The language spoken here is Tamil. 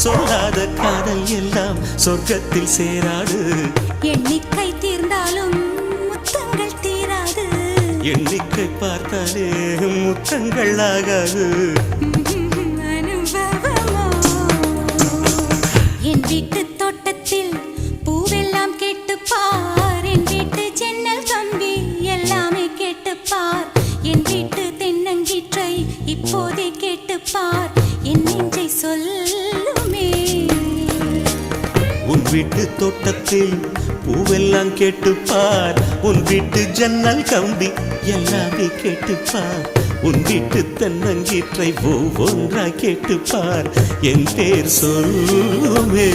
சொல்லாத காதல் எல்லாம் சொர்க்கத்தில் சேராது. எண்ணிக்கை தீர்ந்தாலும் முத்தங்கள் தீராது. எண்ணிக்கை பார்த்தாலே முத்தங்கள் ஆகாது. அனுபவமோ என் வீட்டு தோட்டத்தில் பூவெல்லாம் கேட்டுப்பார். என் வீட்டு ஜன்னல் கம்பி எல்லாமே கேட்டுப்பார். என் வீட்டு தென்னங்கீற்றை இப்போதே கேட்டுப்பார். என் நெஞ்சை சொல்லுமே. உன் வீட்டு தோட்டத்தில் பூவெல்லாம் கேட்டுப்பார். உன் வீட்டு ஜன்னல் கம்பி எல்லாமே கேட்டுப்பார். உன் வீட்டு தென்னங்கீற்றை ஒவ்வொன்றா கேட்டுப்பார். என் பேர் சொல்லுமே.